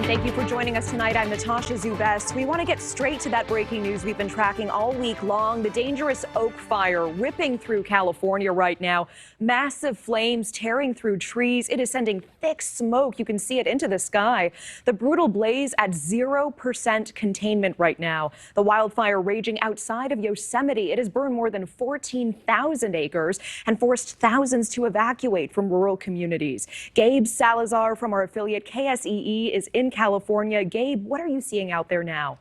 and thank you for joining us tonight. I'm Natasha Zubes. We want to get straight to that breaking news we've been tracking all week long. The dangerous oak fire ripping through California right now. Massive flames tearing through trees. It is sending thick smoke. You can see it into the sky. The brutal blaze at 0% containment right now. The wildfire raging outside of Yosemite. It has burned more than 14,000 acres and forced thousands to evacuate from rural communities. Gabe Salazar from our affiliate KSEE is in California. Gabe, what are you seeing out there now?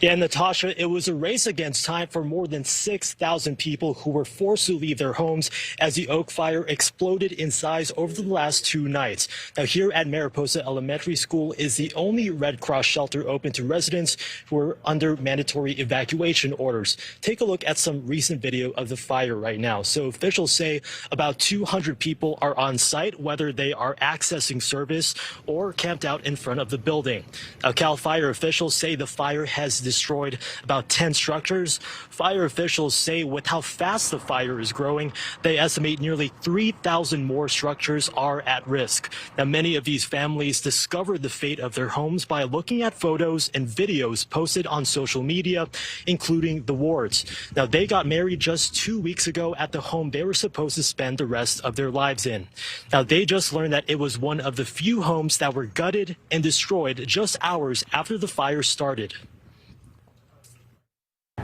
Yeah, Natasha, it was a race against time for more than 6,000 people who were forced to leave their homes as the oak fire exploded in size over the last 2 nights. Now, here at Mariposa Elementary School is the only Red Cross shelter open to residents who are under mandatory evacuation orders. Take a look at some recent video of the fire right now. So officials say about 200 people are on site, whether they are accessing service or camped out in front of the building. Now, CAL FIRE officials say the fire has destroyed about 10 structures. Fire officials say with how fast the fire is growing, they estimate nearly 3,000 more structures are at risk. Now, many of these families discovered the fate of their homes by looking at photos and videos posted on social media, including the Wards. Now, they got married just 2 weeks ago at the home they were supposed to spend the rest of their lives in. Now, they just learned that it was one of the few homes that were gutted and destroyed just hours after the fire started.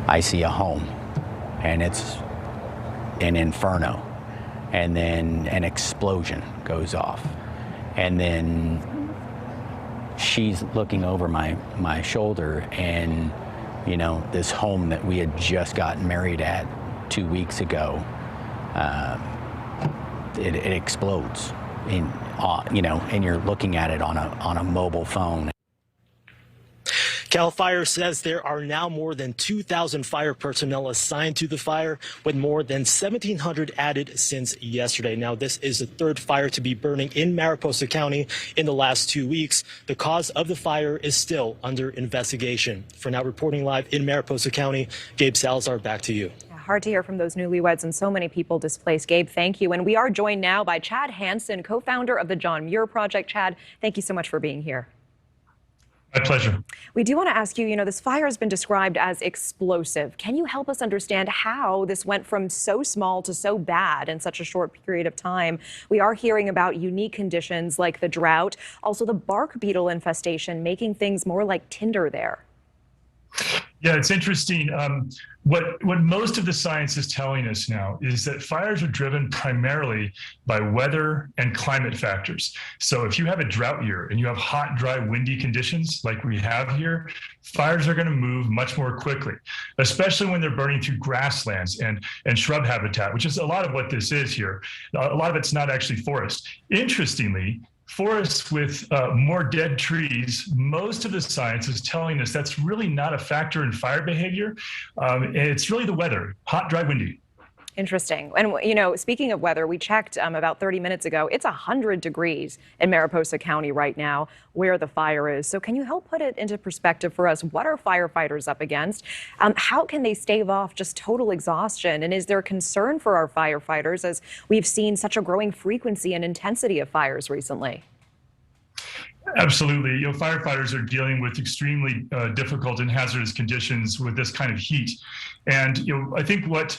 I see a home, and it's an inferno, and then an explosion goes off, and then she's looking over my shoulder, and you know, this home that we had just gotten married at 2 weeks ago, it explodes, you know, and you're looking at it on a mobile phone. CAL FIRE says there are now more than 2,000 fire personnel assigned to the fire, with more than 1,700 added since yesterday. Now, this is the third fire to be burning in Mariposa County in the last 2 weeks. The cause of the fire is still under investigation. For now, reporting live in Mariposa County, Gabe Salazar, back to you. Hard to hear from those newlyweds and so many people displaced. Gabe, thank you. And we are joined now by Chad Hanson, co-founder of the John Muir Project. Chad, thank you so much for being here. My pleasure. We do want to ask you, this fire has been described as explosive. Can you help us understand how this went from so small to so bad in such a short period of time? We are hearing about unique conditions like the drought, also the bark beetle infestation, making things more like tinder there. Yeah, it's interesting. What most of the science is telling us now is that fires are driven primarily by weather and climate factors. So if you have a drought year and you have hot, dry, windy conditions like we have here, fires are going to move much more quickly, especially when they're burning through grasslands and shrub habitat, which is a lot of what this is here. A lot of it's not actually forest. Interestingly, forests with more dead trees, most of the science is telling us that's really not a factor in fire behavior. It's really the weather, hot, dry, windy. Interesting. And, speaking of weather, we checked about 30 minutes ago. It's 100 degrees in Mariposa County right now where the fire is. So can you help put it into perspective for us? What are firefighters up against? How can they stave off just total exhaustion? And is there concern for our firefighters as we've seen such a growing frequency and intensity of fires recently? Absolutely. Firefighters are dealing with extremely difficult and hazardous conditions with this kind of heat. And, I think what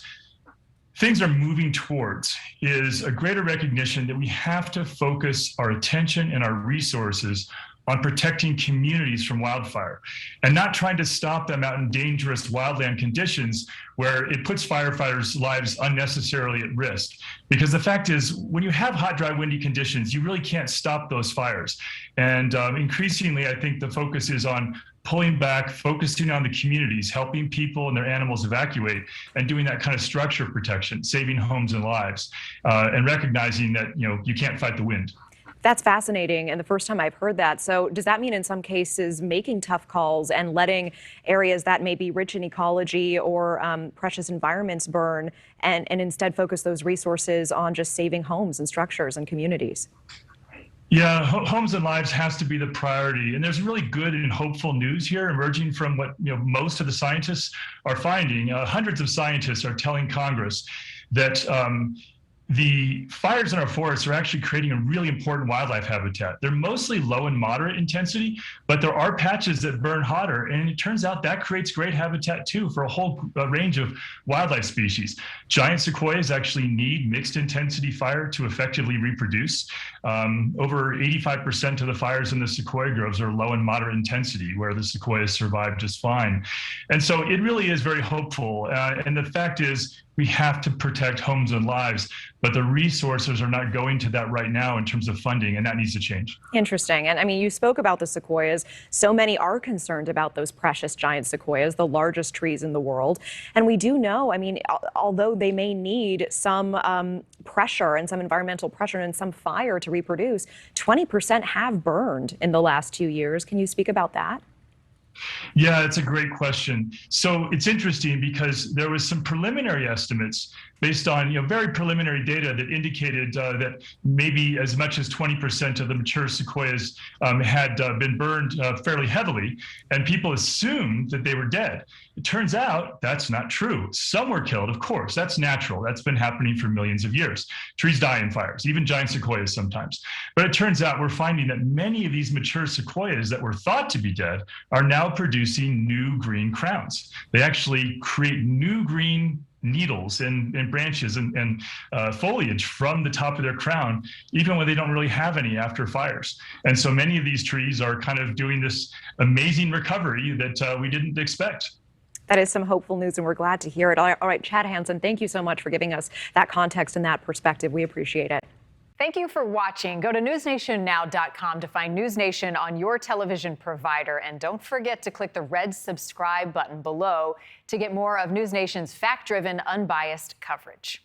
things are moving towards is a greater recognition that we have to focus our attention and our resources on protecting communities from wildfire and not trying to stop them out in dangerous wildland conditions where it puts firefighters' lives unnecessarily at risk. Because the fact is, when you have hot, dry, windy conditions, you really can't stop those fires. And increasingly, I think the focus is on pulling back, focusing on the communities, helping people and their animals evacuate, and doing that kind of structure protection, saving homes and lives, and recognizing that you can't fight the wind. That's fascinating, and the first time I've heard that. So does that mean in some cases making tough calls and letting areas that may be rich in ecology or precious environments burn and instead focus those resources on just saving homes and structures and communities? Yeah, homes and lives has to be the priority. And there's really good and hopeful news here emerging from what most of the scientists are finding. Hundreds of scientists are telling Congress that the fires in our forests are actually creating a really important wildlife habitat. They're mostly low and moderate intensity, but there are patches that burn hotter, and it turns out that creates great habitat too for a whole range of wildlife species. Giant sequoias actually need mixed intensity fire to effectively reproduce. Over 85% of the fires in the sequoia groves are low and moderate intensity, where the sequoias survive just fine. And so it really is very hopeful. And the fact is, we have to protect homes and lives, but the resources are not going to that right now in terms of funding, and that needs to change. Interesting. And I mean, you spoke about the sequoias. So many are concerned about those precious giant sequoias, the largest trees in the world. And we do know, I mean, although they may need some pressure and some environmental pressure and some fire to reproduce, 20% have burned in the last 2 years. Can you speak about that? Yeah, it's a great question. So it's interesting because there was some preliminary estimates based on very preliminary data that indicated that maybe as much as 20% of the mature sequoias had been burned fairly heavily, and people assumed that they were dead. It turns out that's not true. Some were killed, of course. That's natural. That's been happening for millions of years. Trees die in fires, even giant sequoias sometimes. But it turns out we're finding that many of these mature sequoias that were thought to be dead are now producing new green crowns. They actually create new green needles and branches and foliage from the top of their crown, even when they don't really have any after fires. And so many of these trees are kind of doing this amazing recovery that we didn't expect. That is some hopeful news, and we're glad to hear it. All right, Chad Hanson, thank you so much for giving us that context and that perspective. We appreciate it. Thank you for watching. Go to newsnationnow.com to find NewsNation on your television provider. And don't forget to click the red subscribe button below to get more of NewsNation's fact-driven, unbiased coverage.